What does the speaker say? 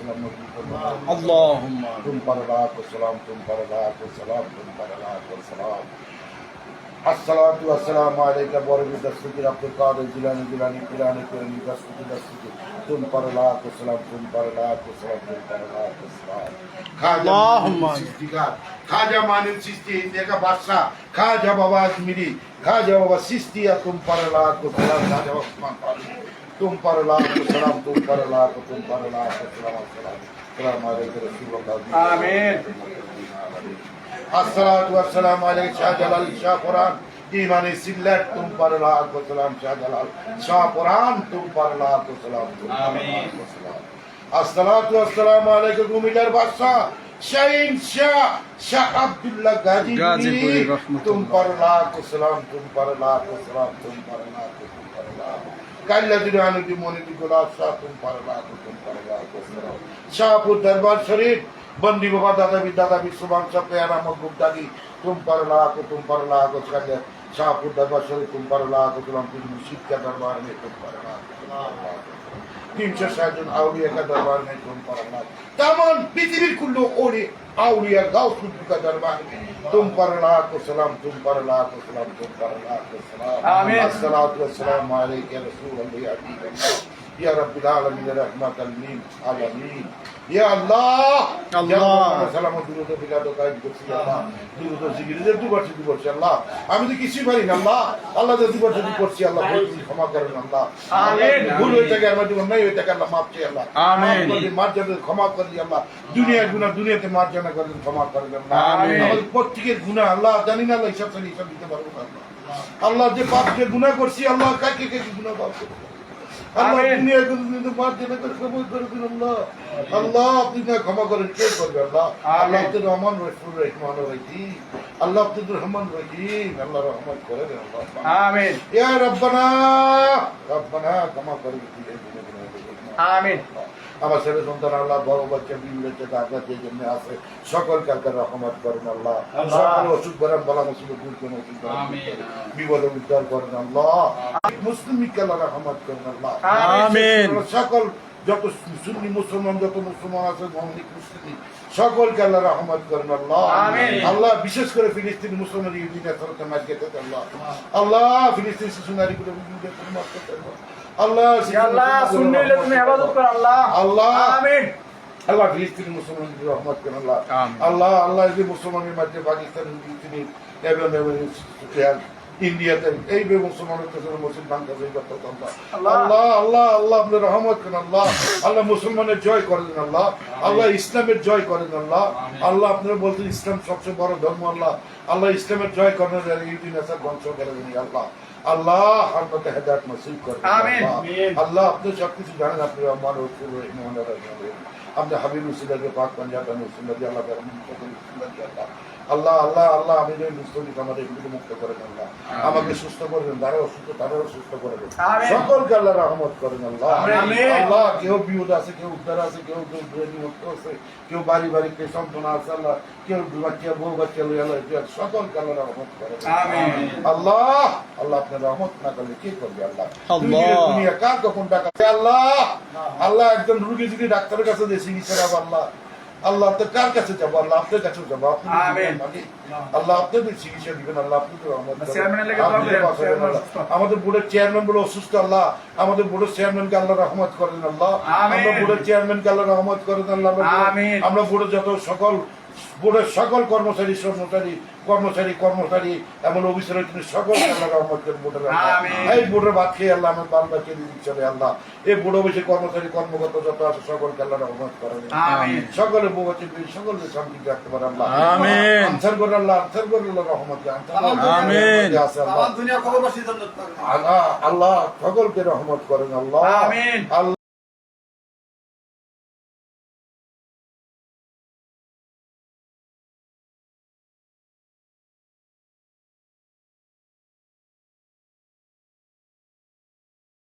सलाम नबी फरमाया अल्लाहुम्मा तुम पर लाख सलाम तुम पर लाख सलाम तुम पर लाख सलाम अस्सलातु वस्सलामु अलैका बरवी दस्तगीर अब्दुल कादिर जिलानी जिलानी पिरानी पिरानी दस्तगीर तुम पर लाख सलाम तुम पर लाख सलाम तुम पर लाख सलाम अल्लाहुम्मा खाजा मानिल चिश्ती इंडिया का बादशाह खाजा बाबा अजमेरी खाजा बाबा चिश्तिया तुम पर लाख सलाम खाजा उस्मान फारूकी तुम पर लाख सलाम तुम पर लाख सलाम सलाम अलैका रसूलुल्लाह आमीन अस्सलातु वस्सलामु अलैका शाह जलाल शाह कुरान ईमानी सिल्लत तुम पर लाख सलाम शाह जलाल शाह कुरान तुम पर लाख सलाम आमीन अस्सलातु वस्सलामु अलैका गुमिलार बादशाह शाहीन शाह शाह अब्दुल्लाह गाजीपुरी तुम पर लाख सलाम तुम पर लाख सलाम तुम पर लाख कालिया दिवानी दी मोनी दी गुलाब शाह तुम पर लाख सलाम शाहपुर दरबार शरीफ बंदी बाबा दादा भी सुभान सब प्यारा महबूब दादी तुम पर लाख कालिया शाहपुर दरबार शरीफ तुम पर लाख सलाम तुम मुर्शिद के दरबार में तुम पर लाख 360 जन आउलिया का दरबार में तुम पर लाख तमाम पृथ्वी कुल्लो ओली आउलिया गाउसुल का दरबार में तुम पर लाख सलाम तुम पर लाख सलाम तुम पर लाख सलाम आमीन अस्सलातु वस्सलामु अलैका या रसूलल्लाह या रब्बिल आलमीन रहमतल लिल आलमीन या अल्लाह সালাম দুরুদ বিলাদ কায়েম করছি আল্লাহ দুরুদ জিকির যে দুবার আল্লাহ আমি তো কিছুই পারি না আল্লাহ আল্লাহ যে দুবার করছি আল্লাহ ক্ষমা করেন আল্লাহ আমিন ভুল হয়ে থাকে আমার জীবন নাই হয়ে থাকে আল্লাহ মাফ চাই আল্লাহ আমিন মার্জনা ক্ষমা করি আল্লাহ দুনিয়ার গুনাহ দুনিয়াতে মার্জনা করেন ক্ষমা করেন আল্লাহ আমিন আমাদের প্রত্যেকের গুনাহ আল্লাহ জানি না আল্লাহ হিসাব হিসাব দিতে পারবো না আল্লাহ যে পাপ যে গুনাহ করছি আল্লাহ কাকে কাকে গুনাহ পাপ করছি আল্লাহ দুনিয়া কিন্তু মার্জনা করে ক্ষমা করে দিন আল্লাহ আল্লাহ আপনি না ক্ষমা করেন কে করবে আল্লাহ আল্লাহ আপনি রহমান রহমান রহিম আল্লাহ আপনি রহমান রহিম আল্লাহ রহমত করে দেন আল্লাহ আমিন ইয়া রব্বানা ক্ষমা করে দিন আমিন আমার ছেলে সন্তান আল্লাহ বড় বাচ্চা বিল্লেছে দাদা যে জন্য আছে সকলকে আল্লাহ রহমত করেন আল্লাহ সকল অসুখ বরাম বালা মুসিবত দূর করেন বিপদ উদ্ধার করেন আল্লাহ মুসলিমকে আল্লাহ রহমত করেন আল্লাহ আমিন সকল যত সুন্নি মুসলমান যত মুসলমান আছে মৌলিক মুসলিম সকলকে আল্লাহ রহমত করেন আল্লাহ আল্লাহ বিশেষ করে ফিলিস্তিনি মুসলমান ইহুদিদের তরফে মাঝখানে আল্লাহ আল্লাহ ফিলিস্তিনি শিশু নারীগুলো মাফ করতে আল্লাহ আল্লাহ সুন্নিলে তুমি ইবাদত করো আল্লাহ আল্লাহ আমিন আল্লাহ ফিলিস্তিনি মুসলমানদের রহমত করেন আল্লাহ আল্লাহ আল্লাহ যে মুসলমানের মধ্যে পাকিস্তান ফিলিস্তিনি এবং ইন্ডিয়াতে এই মুসলমানের কাছে মুসলমান কাছে আল্লাহ আল্লাহ আল্লাহ আপনার রহমত করেন আল্লাহ আল্লাহ মুসলমানের জয় করেন আল্লাহ আল্লাহ ইসলামের জয় করেন আল্লাহ আল্লাহ আপনারা বলতেন ইসলাম সবচেয়ে বড় ধর্ম আল্লাহ আল্লাহ ইসলামের জয় করেন ইহুদি নাসার ধ্বংস করে দেন আল্লাহ আল্লাহ আপনাকে হেদায়েত নসিব করেন আল্লাহ আপনি সবকিছু জানেন আপনি রহমান রসুল রহিমান আপনি হাবিব রসুলকে পাক পাঞ্জাব আল্লাহ আল্লাহ আল্লাহ আমি যে মুসলিম আমাদের এগুলোকে মুক্ত করেন আল্লাহ আমাকে সুস্থ করবেন যারা অসুস্থ তারাও সুস্থ করে দেন সকলকে আল্লাহ রহমত করেন আল্লাহ আল্লাহ কেউ বিপদ আছে কেউ উদ্ধার আছে কেউ মুক্ত আছে কেউ বাড়ি বাড়ি কেউ সন্তানা আছে আল্লাহ কেউ বাচ্চা বউ বাচ্চা লই আল্লাহ সকলকে আল্লাহ রহমত করেন আল্লাহ আল্লাহ আপনার রহমত না করলে কি করবে আল্লাহ দুনিয়া কার কখন টাকা আল্লাহ আল্লাহ একজন রুগী যদি ডাক্তারের কাছে দিয়ে চিকিৎসা আল্লাহ আল্লাহ তো কার কাছে যাবো আল্লাহ আপনার কাছে যাবো আপনি আল্লাহ আপনাদের চিকিৎসা দিবেন আল্লাহ আপনাদের আমাদের বোর্ডের চেয়ারম্যান বলে অসুস্থ আল্লাহ আমাদের বোর্ডের চেয়ারম্যানকে আল্লাহ রহমত করেন আল্লাহ আমরা বোর্ডের চেয়ারম্যানকে আল্লাহ রহমত করেন আল্লাহ আমরা বোর্ডের যত বোর্ডের সকল কর্মচারী এমন অফিসার সকল আল্লাহ রহমত করেন বোর্ডের এই বোর্ডের ভাত খেয়ে আল্লাহ আমার বাল বাচ্চা চলে আল্লাহ এই বোর্ড অফিসে কর্মচারী কর্মকর্তা যত আছে সকলকে আল্লাহ রহমত করেন সকলে বউ বাচ্চা সকলকে শান্তি রাখতে পারে আল্লাহ আনসার করে আল্লাহ রহমত আল্লাহ সকলকে রহমত করেন আল্লাহ আল্লাহ